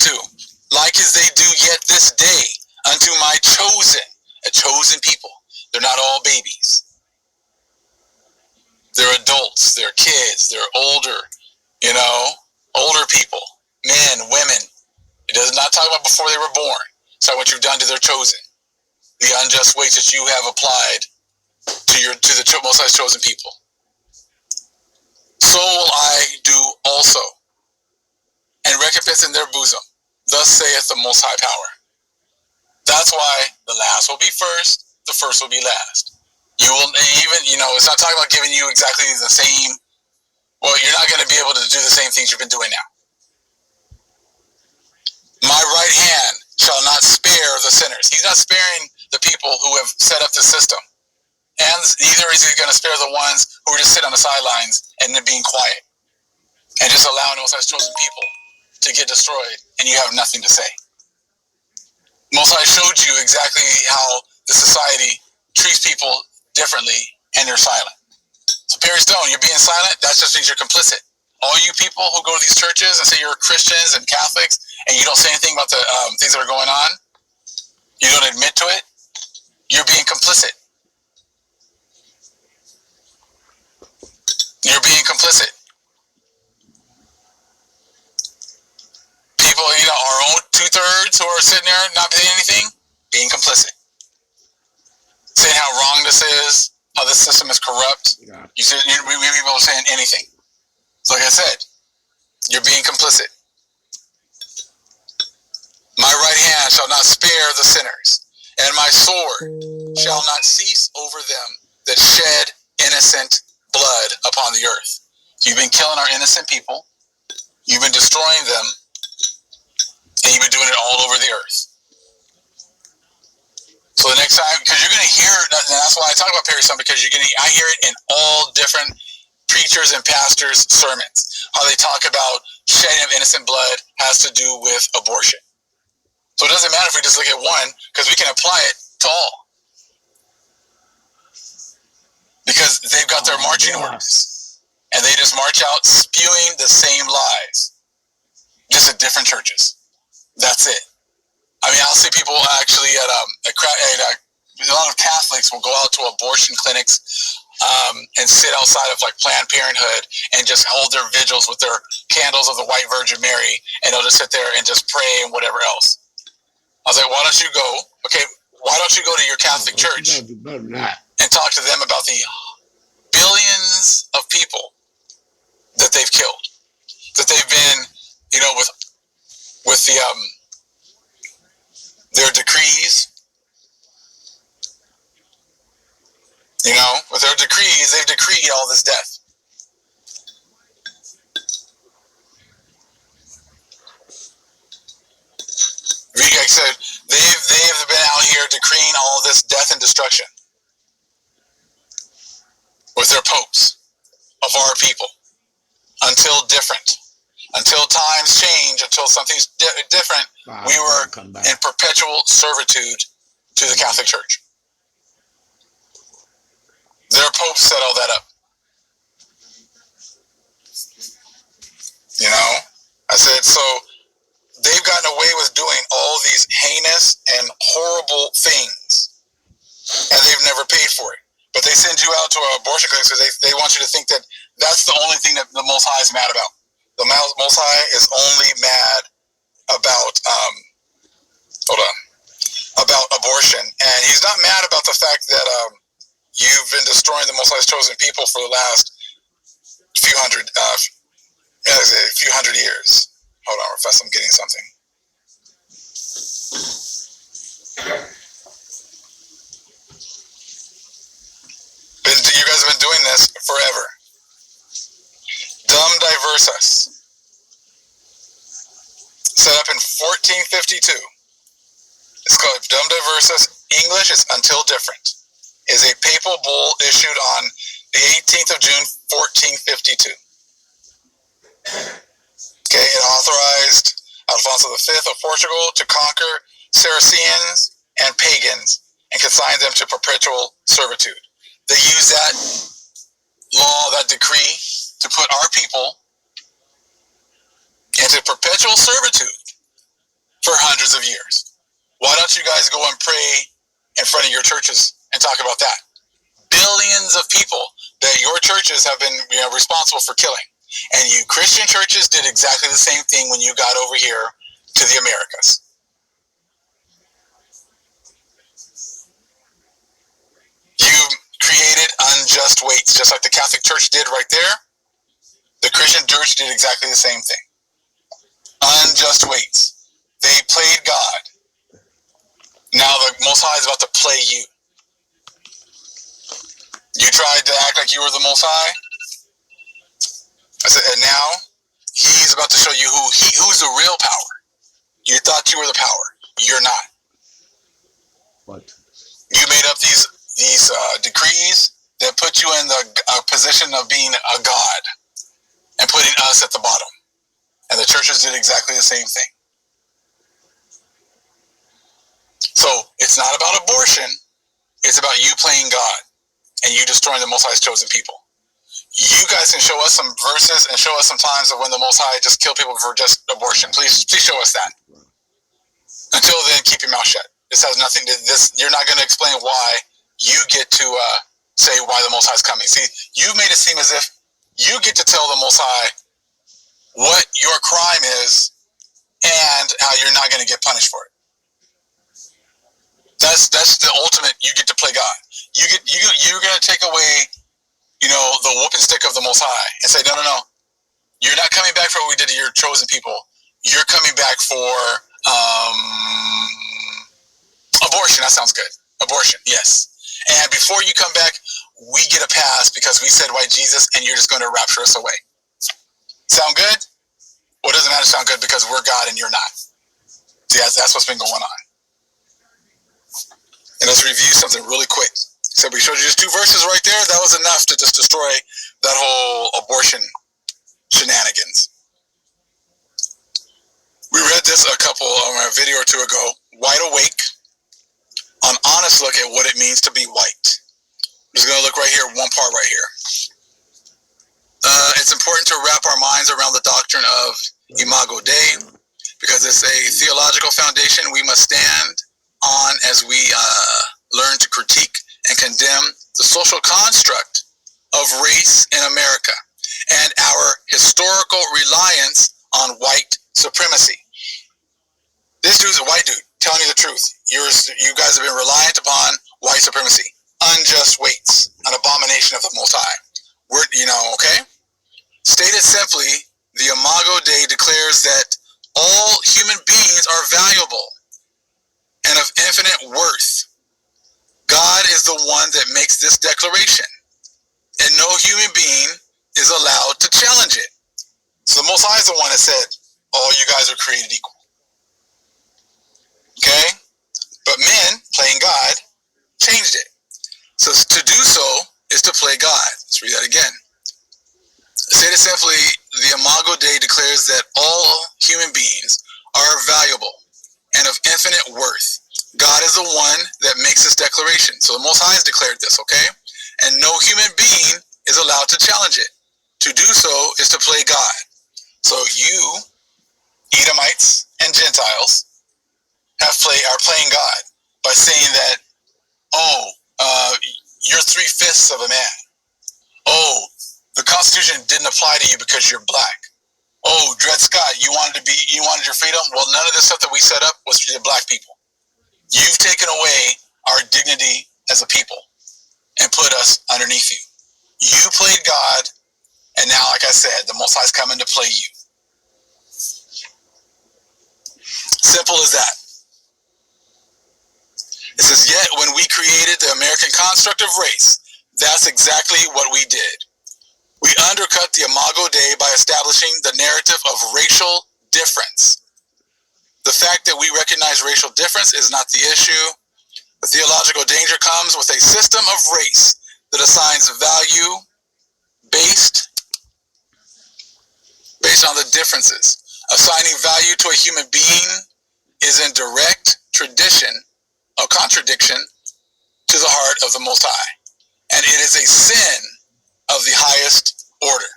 2. Like as they do yet this day unto my a chosen people. They're not all babies. They're adults, they're kids, they're older, older people, men, women. It does not talk about before they were born. It's not what you've done to their chosen. The unjust weights that you have applied to the Most High's chosen people. So will I do also, and recompense in their bosom. Thus saith the Most High Power. That's why the last will be first, the first will be last. You will even, it's not talking about giving you exactly the same. Well, you're not going to be able to do the same things you've been doing now. My right hand shall not spare the sinners. He's not sparing the people who have set up the system. And neither is he going to spare the ones who are just sitting on the sidelines and then being quiet and just allowing Most High's chosen people to get destroyed, and you have nothing to say. Most High showed you exactly how the society treats people differently, and they're silent. So Perry Stone, you're being silent, that just means you're complicit. All you people who go to these churches and say you're Christians and Catholics, and you don't say anything about the things that are going on, you don't admit to it, you're being complicit. You're being complicit. People, our own 2/3 who are sitting there not saying anything, being complicit. Saying how wrong this is, how this system is corrupt. Yeah. We people saying anything. So like I said, you're being complicit. My right hand shall not spare the sinners, and my sword shall not cease over them that shed innocent blood upon the earth. You've been killing our innocent people. You've been destroying them. And you've been doing it all over the earth. So the next time, because you're going to hear, and that's why I talk about Perry Stone, because I hear it in all different preachers and pastors' sermons. How they talk about shedding of innocent blood has to do with abortion. So it doesn't matter if we just look at one, because we can apply it to all. Because they've got their marching orders. And they just march out spewing the same lies. Just at different churches. That's it. I mean, I'll see people actually at a lot of Catholics will go out to abortion clinics and sit outside of like Planned Parenthood and just hold their vigils with their candles of the White Virgin Mary, and they'll just sit there and just pray and whatever else. I was like, why don't you go? Okay, why don't you go to your Catholic church and talk to them about the billions of people that they've killed, that they've been, with the their decrees, with their decrees, they've decreed all this death. Like I said, they've been out here decreeing all this death and destruction with their popes of our people until times change, until something's different. We were in perpetual servitude to the Catholic Church. Their Pope set all that up. I said, so they've gotten away with doing all these heinous and horrible things, and they've never paid for it. But they send you out to an abortion clinic because they want you to think that that's the only thing that the Most High is mad about. The Most High is only mad about about abortion, and he's not mad about the fact that you've been destroying the Most High's chosen people for the last few hundred years. Hold on, Professor, I'm getting something. You guys have been doing this forever. Dum Diversas, set up in 1452. It's called Dum Diversas. English is Until Different. Is a papal bull issued on the 18th of June, 1452. Okay, it authorized Alfonso V of Portugal to conquer Saracens and pagans and consign them to perpetual servitude. They used that law, that decree, to put our people into perpetual servitude for hundreds of years. Why don't you guys go and pray in front of your churches and talk about that? Billions of people that your churches have been responsible for killing. And you Christian churches did exactly the same thing when you got over here to the Americas. You created unjust weights, just like the Catholic Church did right there. The Christian Church did exactly the same thing. Unjust weights. They played God. Now the Most High is about to play you. You tried to act like you were the Most High. I said, and now he's about to show you who's the real power. You thought you were the power. You're not. What? You made up these decrees that put you in the position of being a god and putting us at the bottom. And the churches did exactly the same thing. So it's not about abortion. It's about you playing God and you destroying the Most High's chosen people. You guys can show us some verses and show us some times of when the Most High just killed people for just abortion. Please show us that. Until then, keep your mouth shut. This has nothing to this. You're not going to explain why you get to say why the Most High is coming. See, you made it seem as if you get to tell the Most High what your crime is and how you're not going to get punished for it. That's the ultimate. You get to play God. You're going to take away, the whooping stick of the Most High and say, no. You're not coming back for what we did to your chosen people. You're coming back for abortion. That sounds good. Abortion, yes. And before you come back, we get a pass because we said white Jesus, and you're just going to rapture us away. Sound good? Well, it doesn't matter to sound good because we're God and you're not. See, that's what's been going on. And let's review something really quick. So we showed you just 2 verses right there. That was enough to just destroy that whole abortion shenanigans. We read this a video or 2 ago. Wide Awake, an honest look at what it means to be white. I'm just going to look right here, one part right here. It's important to wrap our minds around the doctrine of Imago Dei because it's a theological foundation we must stand on as we learn to critique and condemn the social construct of race in America and our historical reliance on white supremacy. This dude's a white dude telling you the truth. You guys have been reliant upon white supremacy. Unjust weights, an abomination of the Most High. Okay? Stated simply, the Imago Dei declares that all human beings are valuable and of infinite worth. God is the one that makes this declaration, and no human being is allowed to challenge it. So the Most High is the one that said, all you guys are created equal. Okay? But men, playing God, changed it. So to do so is to play God. Let's read that again. Stated simply, the Imago Dei declares that all human beings are valuable and of infinite worth. God is the one that makes this declaration. So the Most High has declared this, okay? And no human being is allowed to challenge it. To do so is to play God. So you, Edomites and Gentiles, are playing God by saying that, you're 3/5 of a man. The Constitution didn't apply to you because you're black. Dred Scott, you wanted your freedom? Well, none of this stuff that we set up was for the black people. You've taken away our dignity as a people and put us underneath you. You played God, and now, like I said, the Most High is coming to play you. Simple as that. It says, yet when we created the American construct of race, that's exactly what we did. We undercut the Imago Dei by establishing the narrative of racial difference. The fact that we recognize racial difference is not the issue. The theological danger comes with a system of race that assigns value based on the differences. Assigning value to a human being is in direct contradiction to the heart of the Most High. And it is a sin of the highest order.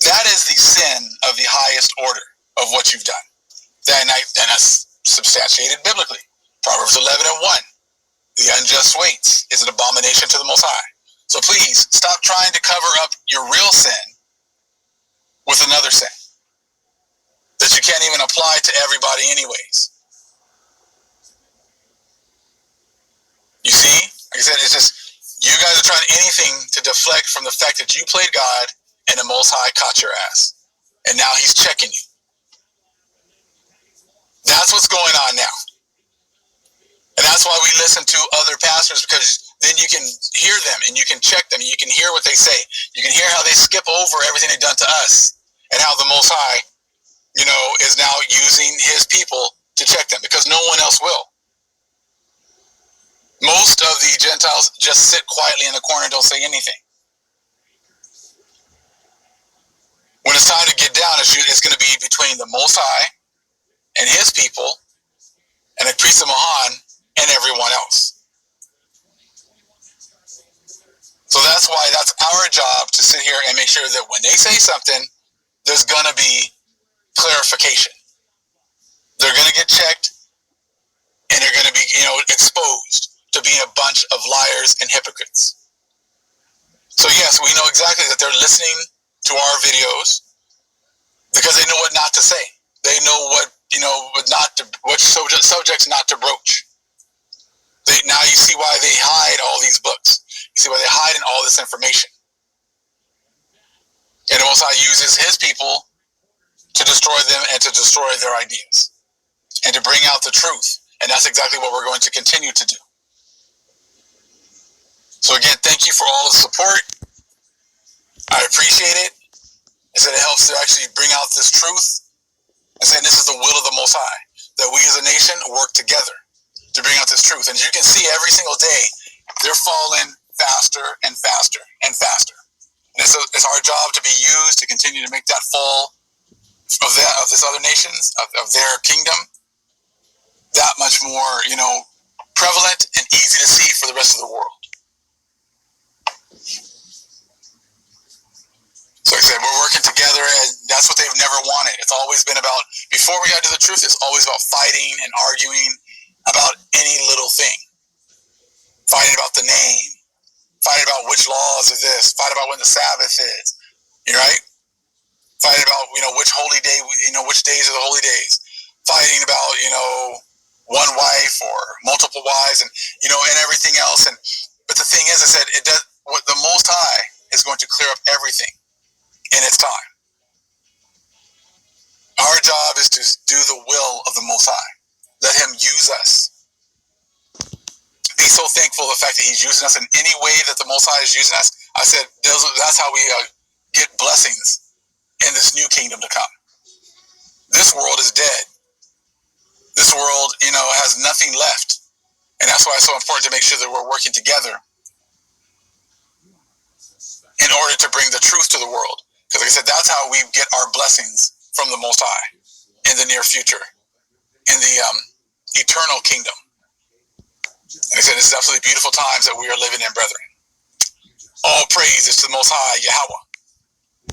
That is the sin of the highest order of what you've done. And that's substantiated biblically. Proverbs 11:1. The unjust waits is an abomination to the Most High. So please stop trying to cover up your real sin with another sin that you can't even apply to everybody anyways. You see? Like I said, it's just, you guys are trying anything to deflect from the fact that you played God and the Most High caught your ass. And now he's checking you. That's what's going on now. And that's why we listen to other pastors, because then you can hear them and you can check them and you can hear what they say. You can hear how they skip over everything they've done to us and how the Most High, is now using his people to check them, because no one else will. Most of the Gentiles just sit quietly in the corner and don't say anything. When it's time to get down, it's going to be between the Most High and his people and the priest of Mahan and everyone else. So that's why that's our job, to sit here and make sure that when they say something, there's going to be clarification. They're going to get checked, and they're going to be, exposed to being a bunch of liars and hypocrites. So yes, we know exactly that they're listening to our videos because they know what not to say. They know what, what subjects not to broach. Now you see why they hide all these books. You see why they hide in all this information. And the Most High uses his people to destroy them and to destroy their ideas and to bring out the truth. And that's exactly what we're going to continue to do. So again, thank you for all the support. I appreciate it. I said it helps to actually bring out this truth. And saying this is the will of the Most High, that we as a nation work together to bring out this truth. And as you can see, every single day, they're falling faster and faster and faster. And it's our job to be used to continue to make that fall of this other nations, of their kingdom, that much more, prevalent and easy to see for the rest of the world. So like I said, we're working together, and that's what they've never wanted. It's always been about, before we got to the truth, it's always about fighting and arguing about any little thing. Fighting about the name. Fighting about which laws are this. Fighting about when the Sabbath is. Right? Fighting about, which holy day, which days are the holy days. Fighting about, one wife or multiple wives and, and everything else. But the thing is, I said, what the Most High is going to clear up everything in its time. Our job is to do the will of the Most High. Let him use us. Be so thankful for the fact that he's using us in any way that the Most High is using us. I said, that's how we get blessings in this new kingdom to come. This world is dead. This world, has nothing left. And that's why it's so important to make sure that we're working together in order to bring the truth to the world. Because like I said, that's how we get our blessings from the Most High in the near future, in the eternal kingdom. And I said, this is absolutely beautiful times that we are living in, brethren. All praise is to the Most High, Yahawah.